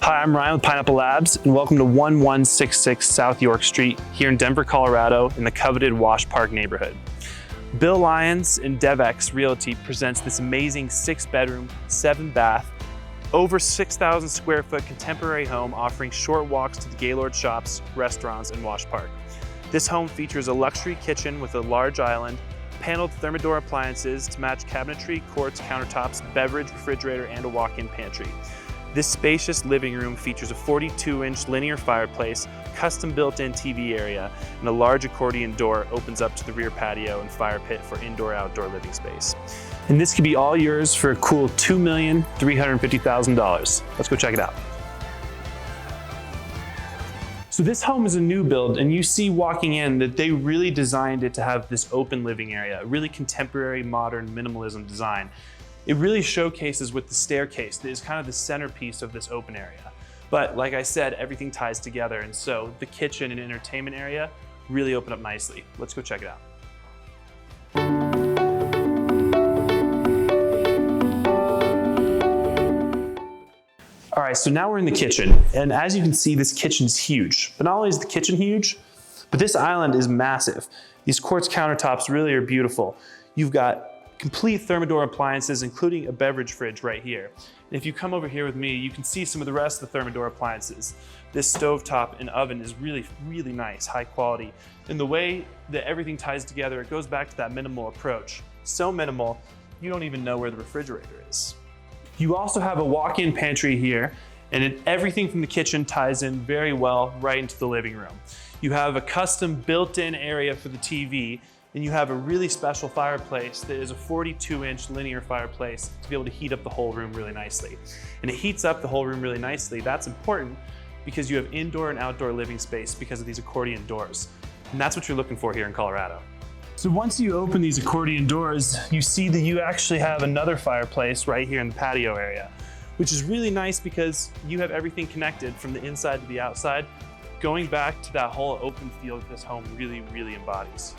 Hi, I'm Ryan with Pineapple Labs, and welcome to 1166 South York Street here in Denver, Colorado, in the coveted Wash Park neighborhood. Bill Lyons and DevX Realty presents this amazing 6-bedroom, 7-bath, over 6,000 square foot contemporary home offering short walks to the Gaylord shops, restaurants, and Wash Park. This home features a luxury kitchen with a large island, paneled Thermador appliances to match cabinetry, quartz countertops, beverage, refrigerator, and a walk-in pantry. This spacious living room features a 42-inch linear fireplace, custom built-in TV area, and a large accordion door opens up to the rear patio and fire pit for indoor-outdoor living space. And this could be all yours for a cool $2,350,000. Let's go check it out. So this home is a new build, and you see walking in that they really designed it to have this open living area, a really contemporary, modern, minimalism design. It really showcases with the staircase that is kind of the centerpiece of this open area. But like I said, everything ties together, and so the kitchen and entertainment area really open up nicely. Let's go check it out. All right, so now we're in the kitchen, and as you can see, this kitchen is huge. But not only is the kitchen huge, but this island is massive. These quartz countertops really are beautiful. You've got complete Thermador appliances, including a beverage fridge right here. And if you come over here with me, you can see some of the rest of the Thermador appliances. This stovetop and oven is really, really nice, high quality. And the way that everything ties together, it goes back to that minimal approach. So minimal, you don't even know where the refrigerator is. You also have a walk-in pantry here, and everything from the kitchen ties in very well right into the living room. You have a custom built-in area for the TV, and you have a really special fireplace that is a 42-inch linear fireplace to be able to heat up the whole room really nicely. And it heats up the whole room really nicely. That's important because you have indoor and outdoor living space because of these accordion doors. And that's what you're looking for here in Colorado. So once you open these accordion doors, you see that you actually have another fireplace right here in the patio area, which is really nice because you have everything connected from the inside to the outside, going back to that whole open feel that this home really, really embodies.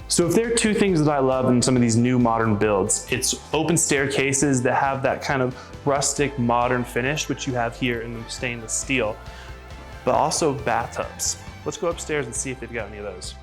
So if there are two things that I love in some of these new modern builds, it's open staircases that have that kind of rustic modern finish, which you have here in the stainless steel, but also bathtubs. Let's go upstairs and see if they've got any of those.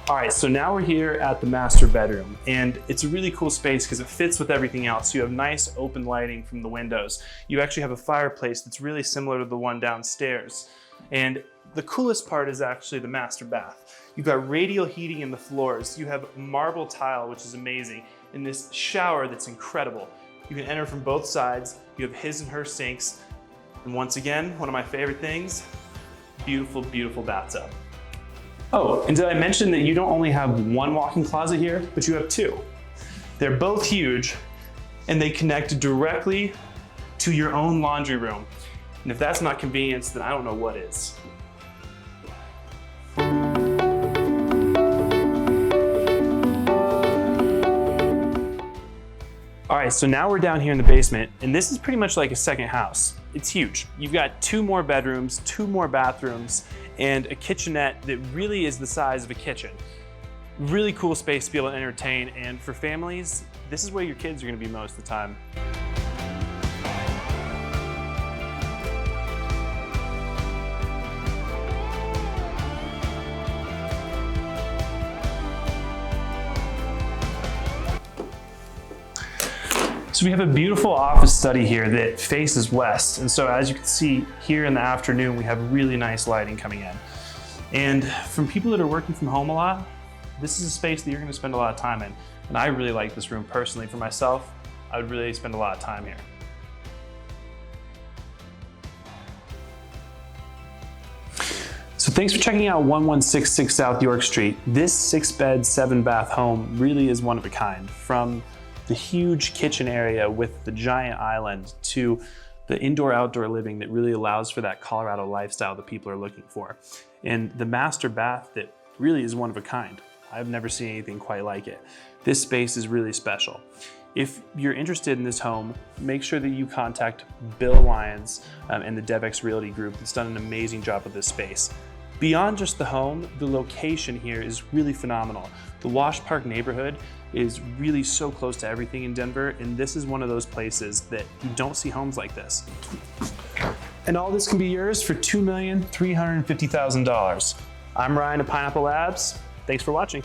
All right, so now we're here at the master bedroom, and it's a really cool space because it fits with everything else. You have nice open lighting from the windows. You actually have a fireplace that's really similar to the one downstairs. And the coolest part is actually the master bath. You've got radial heating in the floors. You have marble tile, which is amazing, and this shower that's incredible. You can enter from both sides. You have his and her sinks. And once again, one of my favorite things, beautiful, beautiful bathtub. Oh, and did I mention that you don't only have one walk-in closet here, but you have two. They're both huge, and they connect directly to your own laundry room. And if that's not convenience, then I don't know what is. All right, so now we're down here in the basement, and this is pretty much like a second house. It's huge. You've got 2 more bedrooms, 2 more bathrooms, and a kitchenette that really is the size of a kitchen. Really cool space to be able to entertain, and for families, this is where your kids are gonna be most of the time. So we have a beautiful office study here that faces west. And so as you can see here in the afternoon, we have really nice lighting coming in. And from people that are working from home a lot, this is a space that you're gonna spend a lot of time in. And I really like this room personally. For myself, I would really spend a lot of time here. So thanks for checking out 1166 South York Street. This 6-bed, 7-bath home really is one of a kind. From the huge kitchen area with the giant island to the indoor-outdoor living that really allows for that Colorado lifestyle that people are looking for. And the master bath that really is one of a kind. I've never seen anything quite like it. This space is really special. If you're interested in this home, make sure that you contact Bill Lyons and the DevX Realty Group that's done an amazing job with this space. Beyond just the home, the location here is really phenomenal. The Wash Park neighborhood is really so close to everything in Denver, and this is one of those places that you don't see homes like this. And all this can be yours for $2,350,000. I'm Ryan of Pineapple Labs. Thanks for watching.